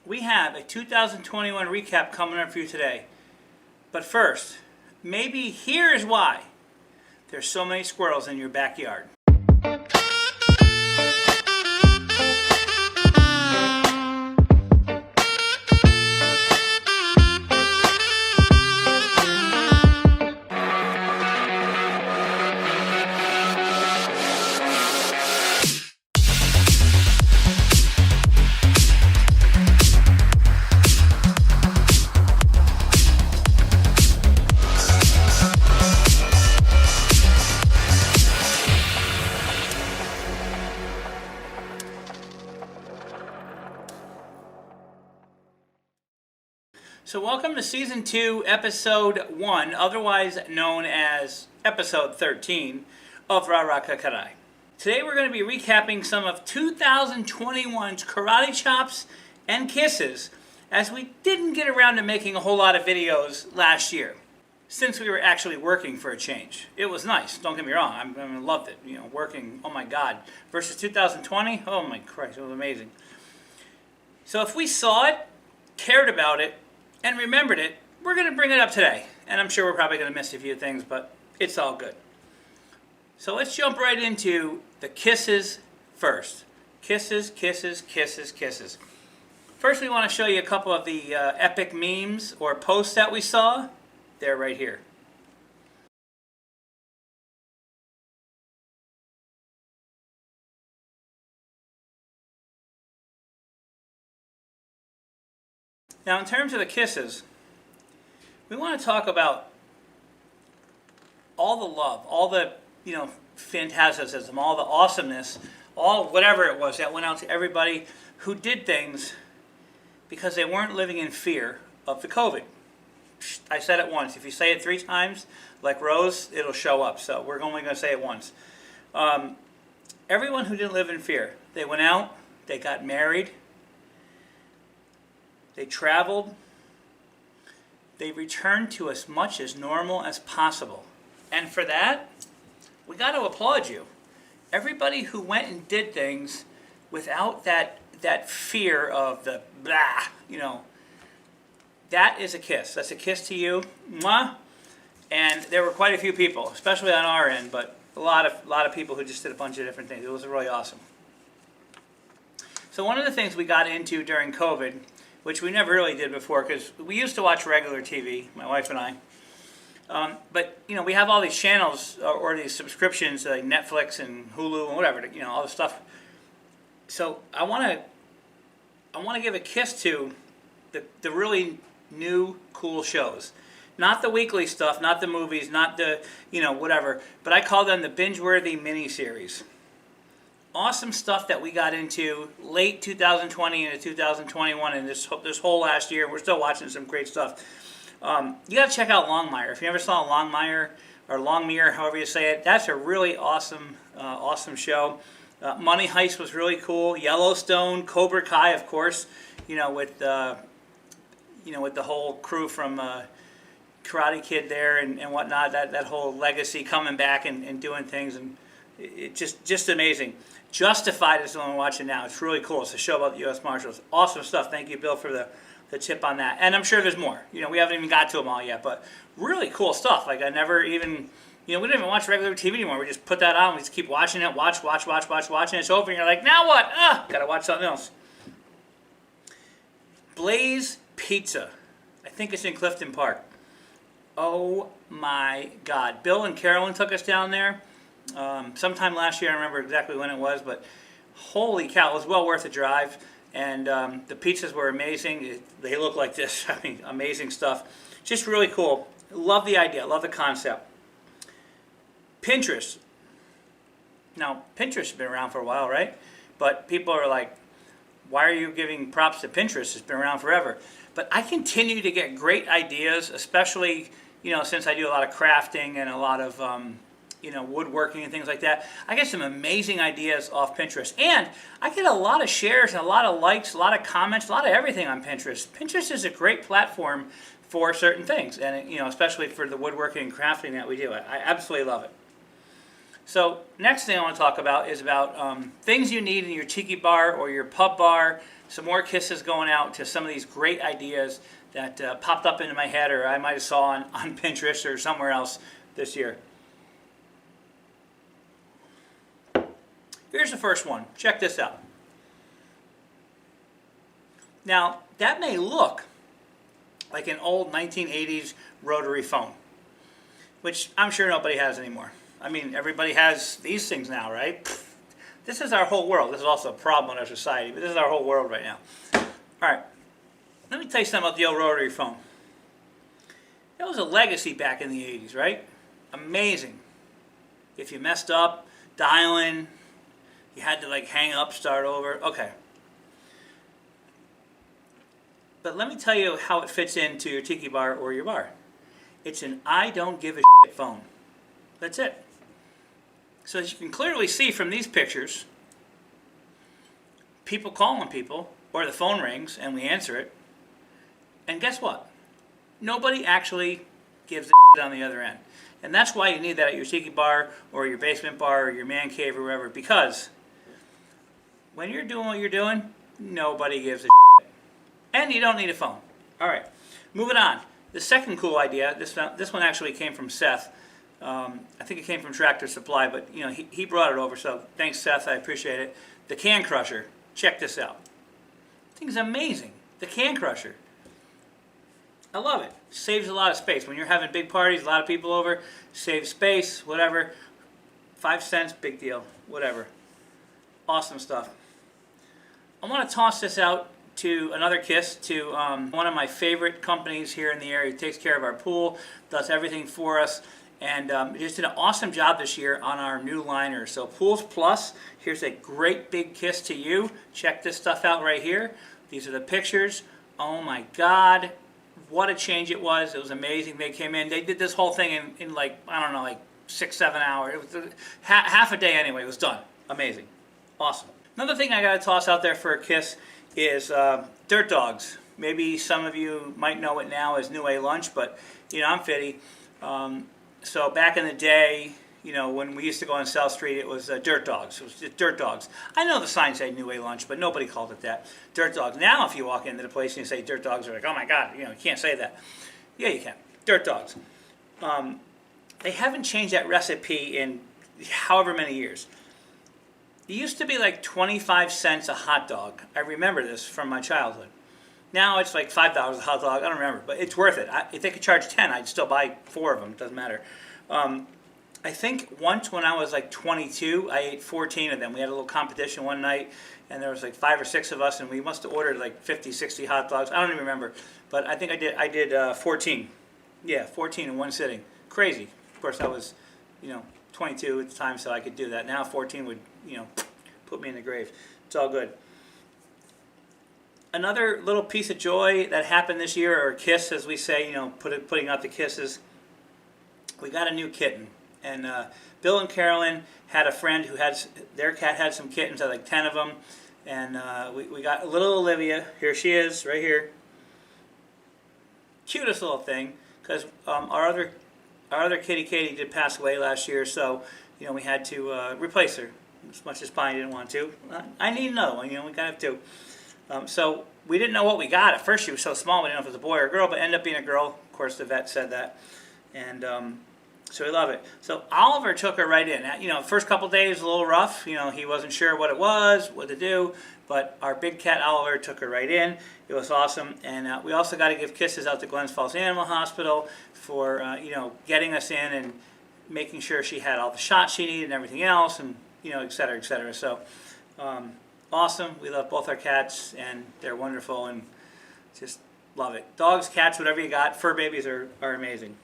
we have a 2021 recap coming up for you today. But first, maybe here's why there's so many squirrels in your backyard. So welcome to Season 2, Episode 1, otherwise known as Episode 13 of Rarakaki. Today we're going to be recapping some of 2021's karate chops and kisses, as we didn't get around to making a whole lot of videos last year, since we were actually working for a change. It was nice, don't get me wrong, I loved it, working, oh my god, versus 2020, oh my Christ, it was amazing. So if we saw it, cared about it, and remembered it, we're going to bring it up today. And I'm sure we're probably going to miss a few things, but it's all good. So let's jump right into the kisses first. Kisses, kisses, kisses, kisses. First, we want to show you a couple of the epic memes or posts that we saw. They're right here. Now, in terms of the kisses, we want to talk about all the love, all the, fantasticism, all the awesomeness, all whatever it was that went out to everybody who did things because they weren't living in fear of the COVID. I said it once. If you say it 3 times, like Rose, it'll show up. So we're only going to say it once. Everyone who didn't live in fear, they went out, they got married, they traveled, they returned to as much as normal as possible. And for that, we got to applaud you. Everybody who went and did things without that fear of the blah, that is a kiss. That's a kiss to you. Mwah. And there were quite a few people, especially on our end, but a lot of people who just did a bunch of different things. It was really awesome. So one of the things we got into during COVID, which we never really did before, because we used to watch regular TV, my wife and I. But we have all these channels or these subscriptions like Netflix and Hulu and whatever, all the stuff. So I want to give a kiss to the really new cool shows, not the weekly stuff, not the movies, not the whatever. But I call them the binge-worthy miniseries. Awesome stuff that we got into late 2020 into 2021 and this whole last year. We're still watching some great stuff. You got to check out Longmire. If you ever saw Longmire or Longmire, however you say it, that's a really awesome show. Money Heist was really cool. Yellowstone, Cobra Kai, of course. With the whole crew from Karate Kid there and whatnot. That whole legacy coming back and doing things, and it just amazing. Justified is the one we're watching now. It's really cool. It's a show about the U.S. Marshals. Awesome stuff. Thank you, Bill, for the tip on that. And I'm sure there's more. We haven't even got to them all yet, but really cool stuff. Like I never even, we don't even watch regular TV anymore. We just put that on. We just keep watching it. Watch. And it's over, and you're like, now what? Gotta watch something else. Blaze Pizza. I think it's in Clifton Park. Oh my God. Bill and Carolyn took us down there. Sometime last year, I don't remember exactly when it was, but holy cow, it was well worth a drive, and the pizzas were amazing. They look like this, amazing stuff. Just really cool. Love the idea, love the concept. Pinterest. Now, Pinterest has been around for a while, right? But people are like, why are you giving props to Pinterest? It's been around forever. But I continue to get great ideas, especially, since I do a lot of crafting and a lot of woodworking and things like that. I get some amazing ideas off Pinterest. And I get a lot of shares and a lot of likes, a lot of comments, a lot of everything on Pinterest. Pinterest is a great platform for certain things, and especially for the woodworking and crafting that we do. I absolutely love it. So next thing I want to talk about is about things you need in your tiki bar or your pub bar, some more kisses going out to some of these great ideas that popped up into my head, or I might have saw on Pinterest or somewhere else this year. Here's the first one. Check this out. Now, that may look like an old 1980s rotary phone, which I'm sure nobody has anymore. I mean, everybody has these things now, right? This is our whole world. This is also a problem in our society, but this is our whole world right now. All right, let me tell you something about the old rotary phone. That was a legacy back in the 80s, right? Amazing. If you messed up, dialing, you had to like hang up, start over. Okay. But let me tell you how it fits into your tiki bar or your bar. It's an I don't give a shit phone. That's it. So as you can clearly see from these pictures, people calling people, or the phone rings and we answer it, and guess what? Nobody actually gives a shit on the other end. And that's why you need that at your tiki bar or your basement bar or your man cave or wherever, because when you're doing what you're doing, nobody gives a shit. And you don't need a phone. All right, moving on. The second cool idea, this one actually came from Seth. I think it came from Tractor Supply, but you know he brought it over, so thanks Seth, I appreciate it. The can crusher, check this out. This thing's amazing. The can crusher. I love it. Saves a lot of space. When you're having big parties, a lot of people over, saves space, whatever. 5 cents, big deal, whatever. Awesome stuff. I want to toss this out to another kiss to one of my favorite companies here in the area. It takes care of our pool, does everything for us, and just did an awesome job this year on our new liner. So Pools Plus, here's a great big kiss to you. Check this stuff out right here. These are the pictures. Oh my God, what a change it was. It was amazing. They came in, they did this whole thing in like, I don't know, like 6-7 hours. It was half a day anyway, it was done. Amazing. Awesome. Another thing I got to toss out there for a kiss is Dirt Dogs. Maybe some of you might know it now as New A Lunch, but you know, I'm fitty. So back in the day, you know, when we used to go on South Street, it was Dirt Dogs. It was just Dirt Dogs. I know the sign said New A Lunch, but nobody called it that. Dirt Dogs. Now if you walk into the place and you say Dirt Dogs, they're like, oh my God, you know, you can't say that. Yeah, you can. Dirt Dogs. They haven't changed that recipe in however many years. It used to be like 25 cents a hot dog. I remember this from my childhood. Now it's like $5 a hot dog. I don't remember, but it's worth it. If they could charge 10, I'd still buy 4 of them. It doesn't matter. I think once when I was like 22, I ate 14 of them. We had a little competition one night, and there was like 5 or 6 of us, and we must have ordered like 50, 60 hot dogs. I don't even remember, but I think I did 14. Yeah, 14 in one sitting. Crazy. Of course, I was, you know, 22 at the time, so I could do that. Now 14 would, you know, put me in the grave. It's all good. Another little piece of joy that happened this year, or kiss as we say, you know, putting out the kisses, we got a new kitten. And Bill and Carolyn had a friend who had, their cat had some kittens, had like 10 of them. And we got little Olivia. Here she is, right here. Cutest little thing, because our other kitty Katie did pass away last year, so you know we had to replace her. As much as Bonnie didn't want to, I need another one. You know, we kind of have to. So we didn't know what we got. At first she was so small we didn't know if it was a boy or a girl, but it ended up being a girl. Of course the vet said that, and so we love it. So Oliver took her right in. You know, first couple days a little rough. You know, he wasn't sure what it was, what to do, but our big cat Oliver took her right in. It was awesome, and we also got to give kisses out to Glens Falls Animal Hospital for you know, getting us in and making sure she had all the shots she needed and everything else, and you know, et cetera, et cetera. So awesome. We love both our cats, and they're wonderful, and just love it. Dogs, cats, whatever you got. Fur babies are amazing.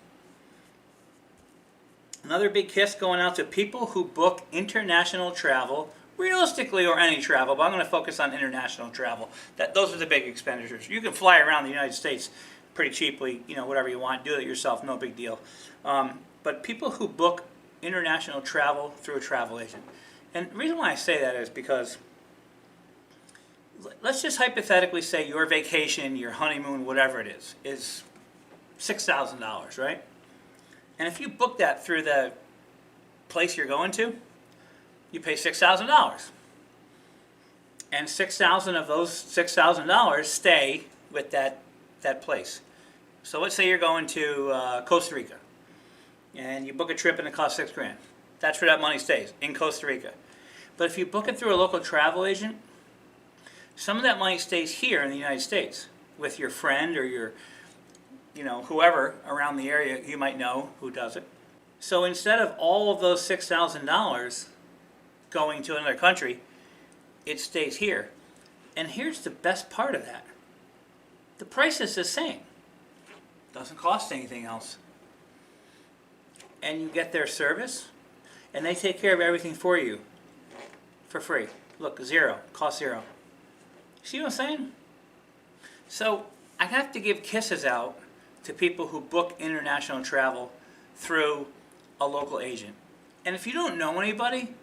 Another big kiss going out to people who book international travel, realistically, or any travel, but I'm going to focus on international travel. Those are the big expenditures. You can fly around the United States pretty cheaply, you know, whatever you want, do it yourself, no big deal. But people who book international travel through a travel agent. And the reason why I say that is because, let's just hypothetically say your vacation, your honeymoon, whatever it is $6,000, right? And if you book that through the place you're going to, you pay $6,000. and 6,000 of those $6,000 stay with that place. So let's say you're going to Costa Rica, and you book a trip and it costs $6,000. That's where that money stays, in Costa Rica. But if you book it through a local travel agent, some of that money stays here in the United States with your friend or your, whoever around the area you might know who does it. So instead of all of those $6,000 going to another country, it stays here. And here's the best part of that. The price is the same. Doesn't cost anything else. And you get their service, and they take care of everything for you for free. Look, zero, cost zero. See what I'm saying? So I have to give kisses out to people who book international travel through a local agent. And if you don't know anybody,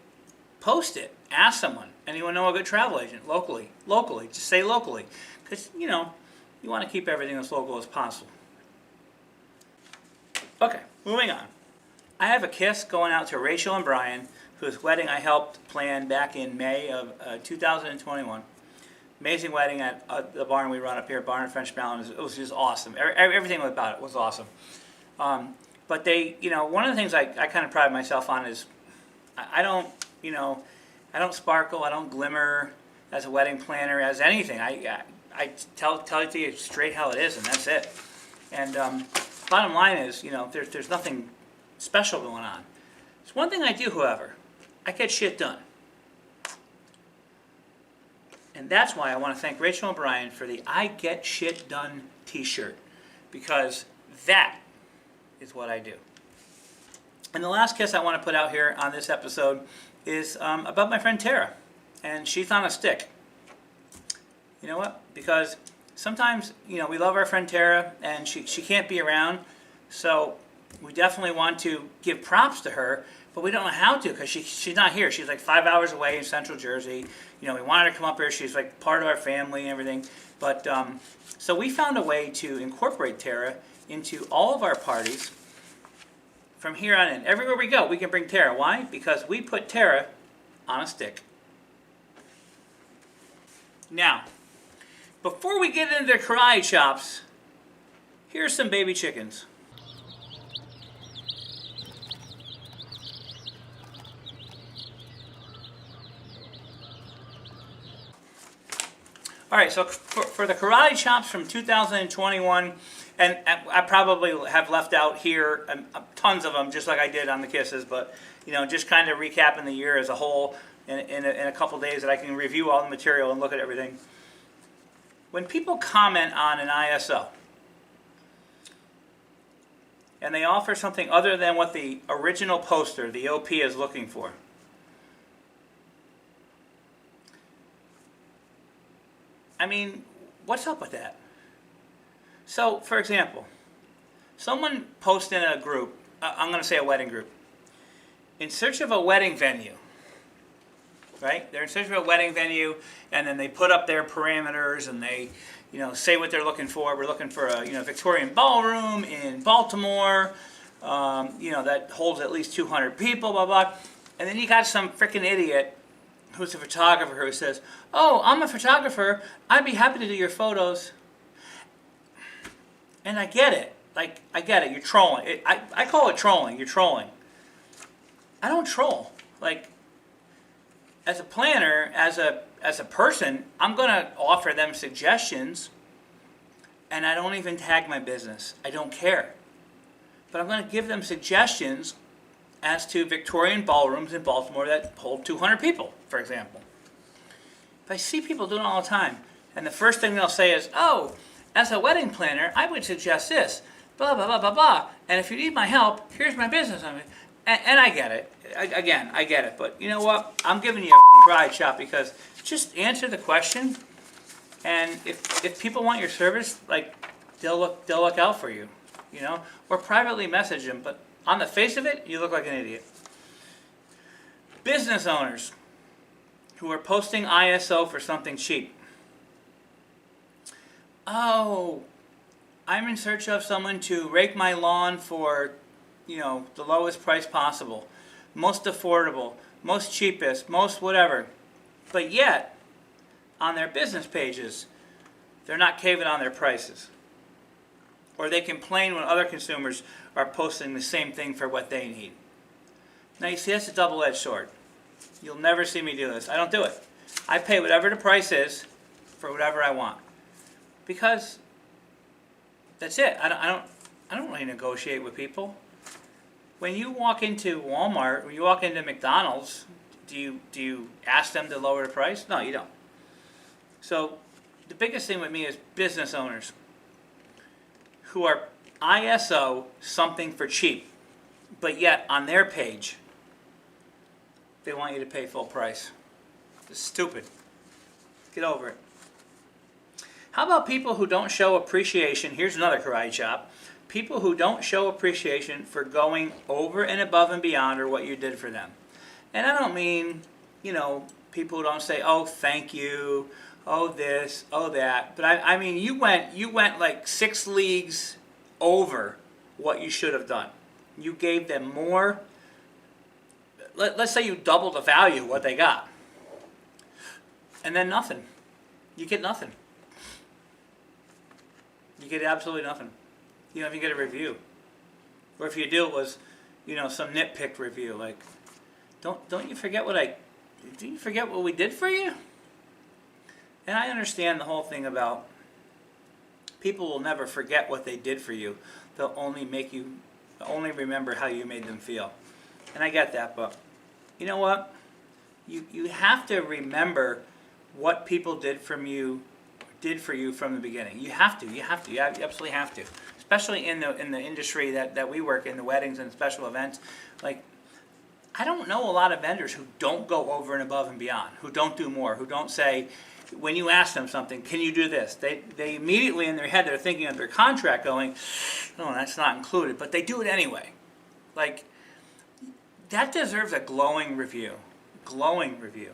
post it. Ask someone. Anyone know a good travel agent locally? Locally. Just say locally. Because, you want to keep everything as local as possible. Okay, moving on. I have a kiss going out to Rachel and Brian, whose wedding I helped plan back in May of 2021. Amazing wedding at the barn we run up here, Barn in French Mountain. It was just awesome. Everything about it was awesome. But they, one of the things I kind of pride myself on is I don't sparkle, I don't glimmer as a wedding planner, as anything. I tell it to you straight how it is, and that's it. And bottom line is, there's nothing special going on. There's one thing I do, however. I get shit done. And that's why I want to thank Rachel and Brian for the I Get Shit Done t-shirt. Because that is what I do. And the last kiss I want to put out here on this episode is about my friend Tara. And she's on a stick. You know what? Because sometimes, we love our friend Tara, and she can't be around. So we definitely want to give props to her, but we don't know how to because she's not here. She's like 5 hours away in Central Jersey. We wanted her to come up here. She's like part of our family and everything. But so we found a way to incorporate Tara into all of our parties from here on in. Everywhere we go, we can bring Tara. Why? Because we put Tara on a stick. Now, before we get into the karate chops, here's some baby chickens. All right, so for the karate chops from 2021, and I probably have left out here tons of them, just like I did on the kisses, but just kind of recapping the year as a whole in a couple days that I can review all the material and look at everything. When people comment on an ISO and they offer something other than what the original poster, the OP, is looking for, what's up with that? So, for example, someone posts in a group, I'm going to say a wedding group, in search of a wedding venue, right? They're in search of a wedding venue, and then they put up their parameters, and they, say what they're looking for. We're looking for a, Victorian ballroom in Baltimore, that holds at least 200 people, blah, blah. And then you got some freaking idiot who's a photographer who says, "Oh, I'm a photographer. I'd be happy to do your photos." And I get it. I get it. You're trolling. I call it trolling. You're trolling. I don't troll. As a planner, as a person, I'm going to offer them suggestions, and I don't even tag my business. I don't care. But I'm going to give them suggestions as to Victorian ballrooms in Baltimore that hold 200 people, for example. But I see people doing it all the time, and the first thing they'll say is, "Oh, as a wedding planner, I would suggest this, blah, blah, blah, blah, blah. And if you need my help, here's my business." And I get it. I get it. But you know what? I'm giving you a karate chop because just answer the question. And if people want your service, they'll look out for you, or privately message them. But on the face of it, you look like an idiot. Business owners who are posting ISO for something cheap. "Oh, I'm in search of someone to rake my lawn for, the lowest price possible, most affordable, most cheapest, most whatever." But yet, on their business pages, they're not caving on their prices. Or they complain when other consumers are posting the same thing for what they need. Now you see, that's a double-edged sword. You'll never see me do this. I don't do it. I pay whatever the price is for whatever I want. Because that's it. I don't really negotiate with people. When you walk into Walmart, when you walk into McDonald's, do you ask them to lower the price? No, you don't. So the biggest thing with me is business owners who are ISO something for cheap, but yet on their page they want you to pay full price. It's stupid. Get over it. How about people who don't show appreciation? Here's another karate chop. People who don't show appreciation for going over and above and beyond or what you did for them. And I don't mean, people who don't say, oh, thank you, oh, this, oh, that. But I mean, you went like 6 leagues over what you should have done. You gave them more. Let's say you doubled the value of what they got. And then nothing. You get nothing. You get absolutely nothing. You don't even get a review. Or if you do, it was, some nitpick review. Like, don't you forget do you forget what we did for you? And I understand the whole thing about people will never forget what they did for you. They'll only remember how you made them feel. And I get that, but you know what? You have to remember what people did for you from the beginning. You absolutely have to. Especially in the industry that we work in, the weddings and special events. Like, I don't know a lot of vendors who don't go over and above and beyond, who don't do more, who don't say, when you ask them something, can you do this? They immediately in their head, they're thinking of their contract going, no, that's not included, but they do it anyway. Like, that deserves a glowing review. Glowing review.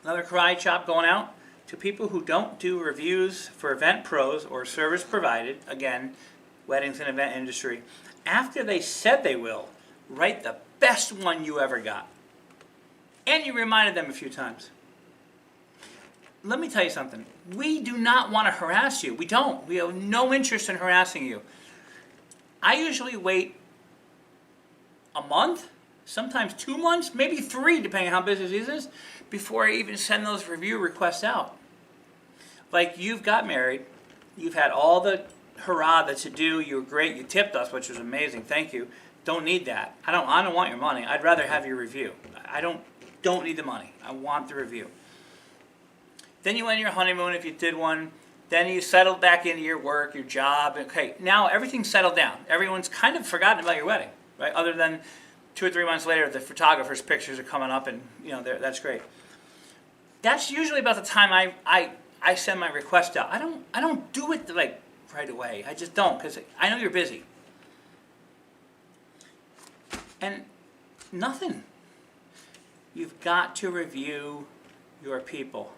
Another karate chop going out to people who don't do reviews for event pros or service provided, again, weddings and event industry, after they said they will, write the best one you ever got. And you reminded them a few times. Let me tell you something. We do not want to harass you. We don't. We have no interest in harassing you. I usually wait a month, sometimes 2 months, maybe 3, depending on how busy the season is, before I even send those review requests out. Like, you've got married, you've had all the hurrah, the to-do, you were great, you tipped us, which was amazing, thank you. Don't need that. I don't want your money. I'd rather have your review. I don't need the money. I want the review. Then you went on your honeymoon if you did one. Then you settled back into your work, your job. Okay, now everything's settled down. Everyone's kind of forgotten about your wedding, right? Other than 2 or 3 months later, the photographer's pictures are coming up, and that's great. That's usually about the time I send my request out. I don't do it like right away. I just don't, because I know you're busy. And nothing. You've got to review your people.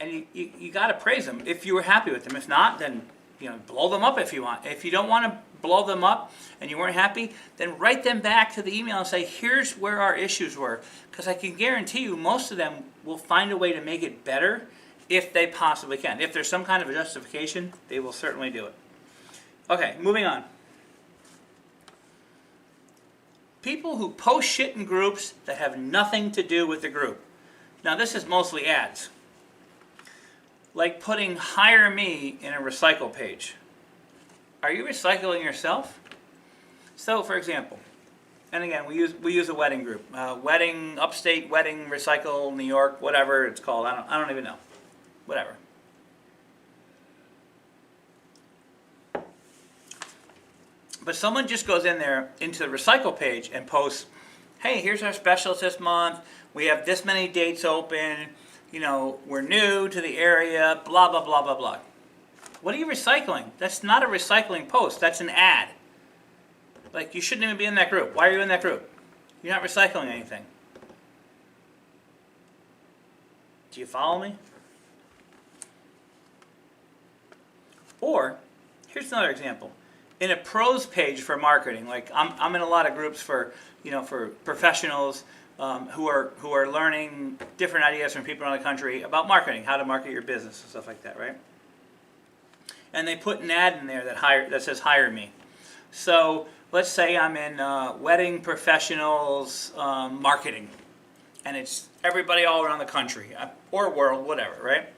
And you got to praise them if you were happy with them. If not, then blow them up if you want. If you don't want to blow them up and you weren't happy, then write them back to the email and say, here's where our issues were. Because I can guarantee you most of them will find a way to make it better if they possibly can. If there's some kind of a justification, they will certainly do it. Okay, moving on. People who post shit in groups that have nothing to do with the group. Now this is mostly ads. Like putting hire me in a recycle page. Are you recycling yourself? So for example, and again we use a wedding group. Wedding, upstate wedding, recycle, New York, whatever it's called. I don't even know. Whatever. But someone just goes in there into the recycle page and posts, hey, here's our specials this month. We have this many dates open. We're new to the area, blah, blah, blah, blah, blah. What are you recycling? That's not a recycling post. That's an ad. Like, you shouldn't even be in that group. Why are you in that group? You're not recycling anything. Do you follow me? Or, here's another example. In a pros page for marketing, like I'm in a lot of groups for, for professionals who are learning different ideas from people around the country about marketing, how to market your business and stuff like that, right? And they put an ad in there that says hire me. So let's say I'm in wedding professionals marketing, and it's everybody all around the country or world, whatever, right?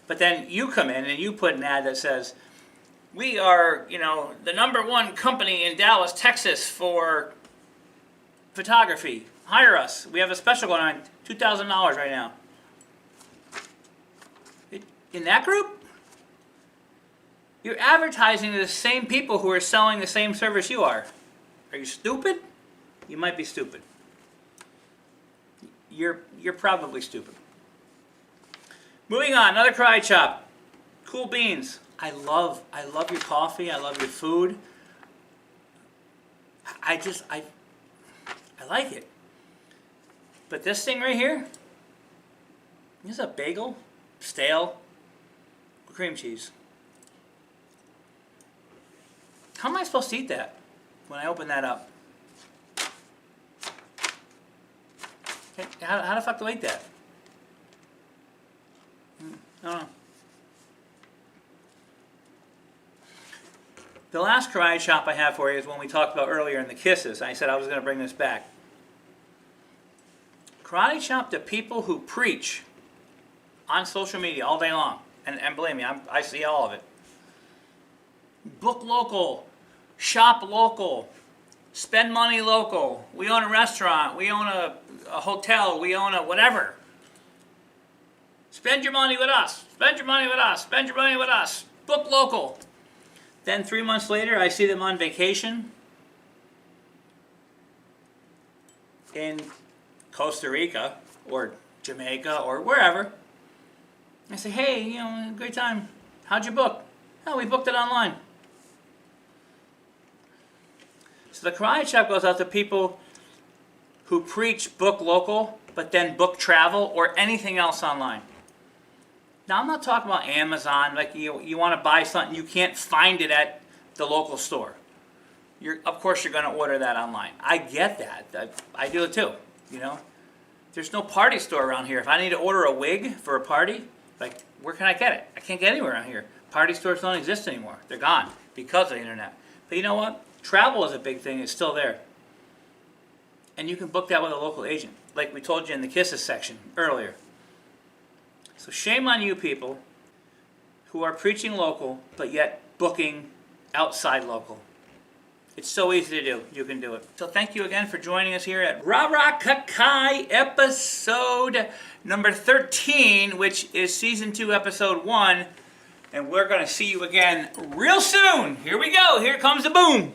But then you come in and you put an ad that says, we are, the #1 company in Dallas, Texas for photography. Hire us. We have a special going on, $2,000 right now. In that group, you're advertising to the same people who are selling the same service you are. Are you stupid? You might be stupid. You're probably stupid. Moving on, another karate chop. Cool beans. I love your coffee. I love your food. I like it. But this thing right here, this is a bagel, stale, with cream cheese. How am I supposed to eat that when I open that up? How the fuck do I eat that? I don't know. The last karate chop I have for you is one we talked about earlier in the kisses. I said I was going to bring this back. Karate chop to people who preach on social media all day long. And believe me, I see all of it. Book local, shop local, spend money local. We own a restaurant, we own a hotel, we own a whatever. Spend your money with us, spend your money with us, spend your money with us. Book local. Then 3 months later, I see them on vacation in Costa Rica or Jamaica or wherever. I say, hey, great time. How'd you book? Oh, we booked it online. So the karate chop goes out to people who preach book local, but then book travel or anything else online. Now, I'm not talking about Amazon, like you want to buy something, you can't find it at the local store. Of course, you're going to order that online. I get that. I do it too, There's no party store around here. If I need to order a wig for a party, like, where can I get it? I can't get anywhere around here. Party stores don't exist anymore. They're gone because of the internet. But you know what? Travel is a big thing. It's still there. And you can book that with a local agent, like we told you in the kisses section earlier. So shame on you people who are preaching local, but yet booking outside local. It's so easy to do. You can do it. So thank you again for joining us here at Rarakaki episode number 13, which is season 2, episode 1. And we're going to see you again real soon. Here we go. Here comes the boom.